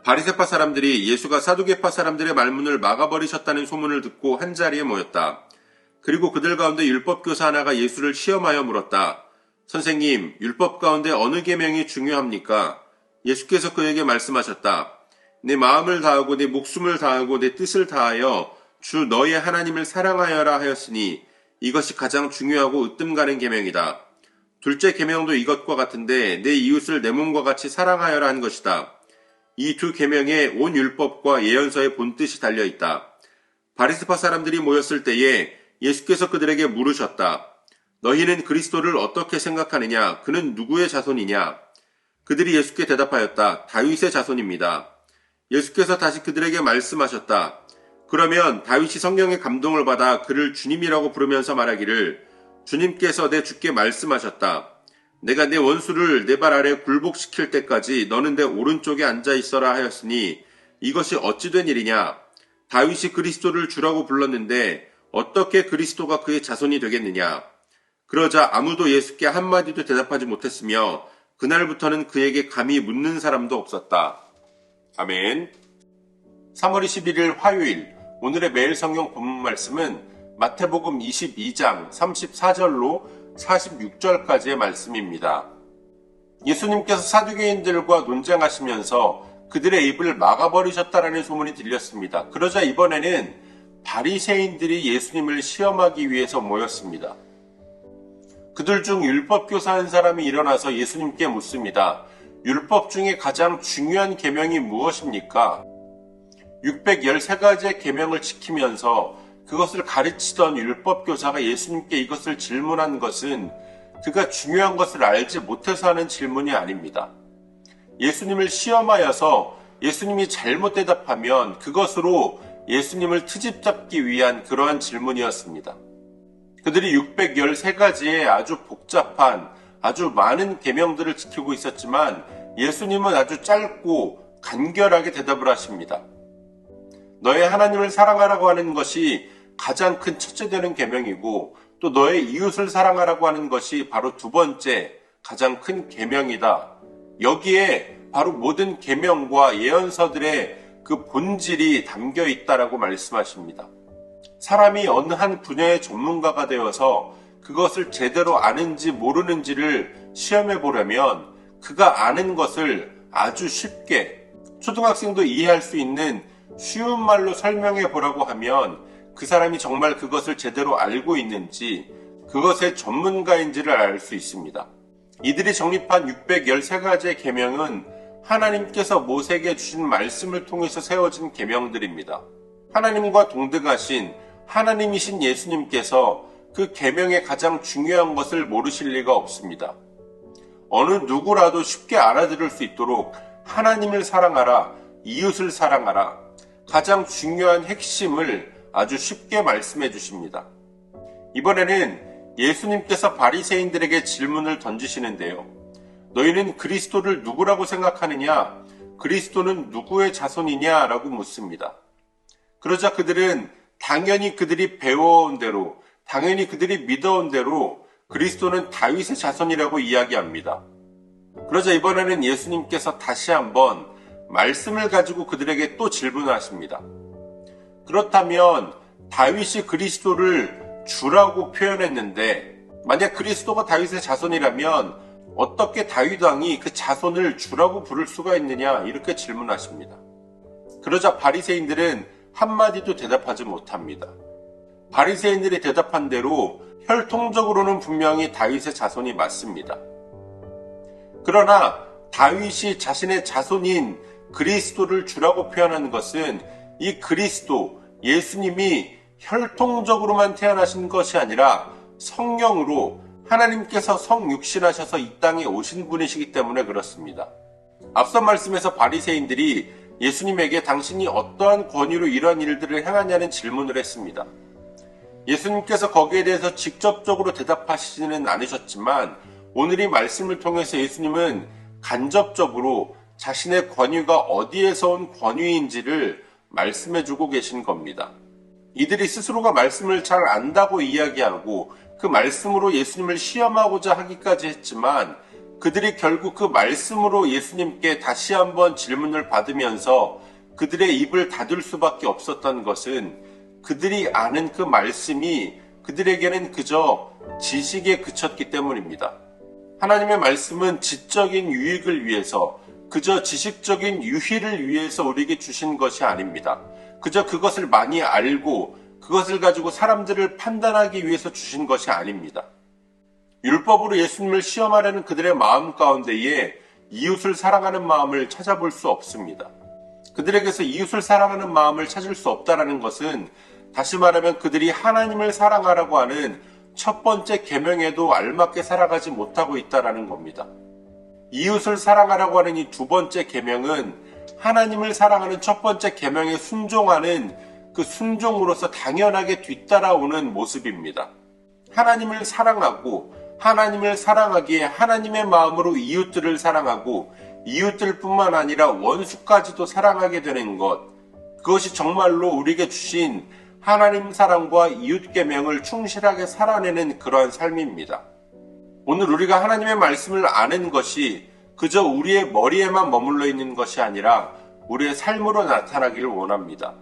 바리새파 사람들이 예수가 사두개파 사람들의 말문을 막아버리셨다는 소문을 듣고 한자리에 모였다. 그리고 그들 가운데 율법교사 하나가 예수를 시험하여 물었다. 선생님, 율법 가운데 어느 계명이 중요합니까? 예수께서 그에게 말씀하셨다. 내 마음을 다하고 내 목숨을 다하고 내 뜻을 다하여 주 너의 하나님을 사랑하여라 하였으니 이것이 가장 중요하고 으뜸 가는 계명이다. 둘째 계명도 이것과 같은데 내 이웃을 내 몸과 같이 사랑하여라 한 것이다. 이 두 계명에 온 율법과 예언서의 본뜻이 달려있다. 바리새파 사람들이 모였을 때에 예수께서 그들에게 물으셨다. 너희는 그리스도를 어떻게 생각하느냐? 그는 누구의 자손이냐? 그들이 예수께 대답하였다. 다윗의 자손입니다. 예수께서 다시 그들에게 말씀하셨다. 그러면 다윗이 성령의 감동을 받아 그를 주님이라고 부르면서 말하기를 주님께서 내 주께 말씀하셨다. 내가 내 원수를 내 발 아래 굴복시킬 때까지 너는 내 오른쪽에 앉아 있어라 하였으니 이것이 어찌 된 일이냐? 다윗이 그리스도를 주라고 불렀는데 어떻게 그리스도가 그의 자손이 되겠느냐? 그러자 아무도 예수께 한마디도 대답하지 못했으며 그날부터는 그에게 감히 묻는 사람도 없었다. 아멘. 3월 21일 화요일 오늘의 매일 성경 본문 말씀은 마태복음 22장 34절로 46절까지의 말씀입니다. 예수님께서 사두개인들과 논쟁하시면서 그들의 입을 막아버리셨다라는 소문이 들렸습니다. 그러자 이번에는 바리새인들이 예수님을 시험하기 위해서 모였습니다. 그들 중 율법교사 한 사람이 일어나서 예수님께 묻습니다. 율법 중에 가장 중요한 계명이 무엇입니까? 613가지의 계명을 지키면서 그것을 가르치던 율법교사가 예수님께 이것을 질문한 것은 그가 중요한 것을 알지 못해서 하는 질문이 아닙니다. 예수님을 시험하여서 예수님이 잘못 대답하면 그것으로 예수님을 트집잡기 위한 그러한 질문이었습니다. 그들이 613가지의 아주 복잡한 아주 많은 계명들을 지키고 있었지만 예수님은 아주 짧고 간결하게 대답을 하십니다. 너의 하나님을 사랑하라고 하는 것이 가장 큰 첫째 되는 계명이고 또 너의 이웃을 사랑하라고 하는 것이 바로 두 번째 가장 큰 계명이다. 여기에 바로 모든 계명과 예언서들의 그 본질이 담겨 있다라고 말씀하십니다. 사람이 어느 한 분야의 전문가가 되어서 그것을 제대로 아는지 모르는지를 시험해 보려면 그가 아는 것을 아주 쉽게 초등학생도 이해할 수 있는 쉬운 말로 설명해 보라고 하면 그 사람이 정말 그것을 제대로 알고 있는지 그것의 전문가인지를 알 수 있습니다. 이들이 정립한 613가지의 계명은 하나님께서 모세에게 주신 말씀을 통해서 세워진 계명들입니다. 하나님과 동등하신 하나님이신 예수님께서 그 계명의 가장 중요한 것을 모르실 리가 없습니다. 어느 누구라도 쉽게 알아들을 수 있도록 하나님을 사랑하라, 이웃을 사랑하라, 가장 중요한 핵심을 아주 쉽게 말씀해 주십니다. 이번에는 예수님께서 바리새인들에게 질문을 던지시는데요. 너희는 그리스도를 누구라고 생각하느냐? 그리스도는 누구의 자손이냐? 라고 묻습니다. 그러자 그들은 당연히 그들이 배워온 대로, 당연히 그들이 믿어온 대로 그리스도는 다윗의 자손이라고 이야기합니다. 그러자 이번에는 예수님께서 다시 한번 말씀을 가지고 그들에게 또 질문하십니다. 그렇다면 다윗이 그리스도를 주라고 표현했는데 만약 그리스도가 다윗의 자손이라면 어떻게 다윗 왕이 그 자손을 주라고 부를 수가 있느냐 이렇게 질문하십니다. 그러자 바리새인들은 한마디도 대답하지 못합니다. 바리새인들이 대답한 대로 혈통적으로는 분명히 다윗의 자손이 맞습니다. 그러나 다윗이 자신의 자손인 그리스도를 주라고 표현하는 것은 이 그리스도, 예수님이 혈통적으로만 태어나신 것이 아니라 성령으로 하나님께서 성육신하셔서 이 땅에 오신 분이시기 때문에 그렇습니다. 앞서 말씀에서 바리새인들이 예수님에게 당신이 어떠한 권위로 이러한 일들을 행하냐는 질문을 했습니다. 예수님께서 거기에 대해서 직접적으로 대답하시지는 않으셨지만 오늘 이 말씀을 통해서 예수님은 간접적으로 자신의 권위가 어디에서 온 권위인지를 말씀해주고 계신 겁니다. 이들이 스스로가 말씀을 잘 안다고 이야기하고 그 말씀으로 예수님을 시험하고자 하기까지 했지만 그들이 결국 그 말씀으로 예수님께 다시 한번 질문을 받으면서 그들의 입을 닫을 수밖에 없었던 것은 그들이 아는 그 말씀이 그들에게는 그저 지식에 그쳤기 때문입니다. 하나님의 말씀은 지적인 유익을 위해서, 그저 지식적인 유희를 위해서 우리에게 주신 것이 아닙니다. 그저 그것을 많이 알고 그것을 가지고 사람들을 판단하기 위해서 주신 것이 아닙니다. 율법으로 예수님을 시험하려는 그들의 마음 가운데에 이웃을 사랑하는 마음을 찾아볼 수 없습니다. 그들에게서 이웃을 사랑하는 마음을 찾을 수 없다는 것은 다시 말하면 그들이 하나님을 사랑하라고 하는 첫 번째 계명에도 알맞게 살아가지 못하고 있다는 겁니다. 이웃을 사랑하라고 하는 이 두 번째 계명은 하나님을 사랑하는 첫 번째 계명에 순종하는 그 순종으로서 당연하게 뒤따라오는 모습입니다. 하나님을 사랑하고 하나님을 사랑하기에 하나님의 마음으로 이웃들을 사랑하고 이웃들뿐만 아니라 원수까지도 사랑하게 되는 것, 그것이 정말로 우리에게 주신 하나님 사랑과 이웃 계명을 충실하게 살아내는 그러한 삶입니다. 오늘 우리가 하나님의 말씀을 아는 것이 그저 우리의 머리에만 머물러 있는 것이 아니라 우리의 삶으로 나타나기를 원합니다.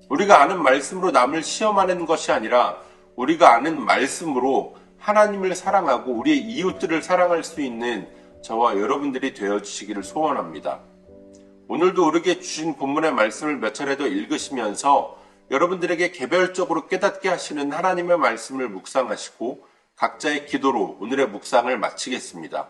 우리가 아는 말씀으로 남을 시험하는 것이 아니라 우리가 아는 말씀으로 하나님을 사랑하고 우리의 이웃들을 사랑할 수 있는 저와 여러분들이 되어주시기를 소원합니다. 오늘도 우리에게 주신 본문의 말씀을 몇 차례 더 읽으시면서 여러분들에게 개별적으로 깨닫게 하시는 하나님의 말씀을 묵상하시고 각자의 기도로 오늘의 묵상을 마치겠습니다.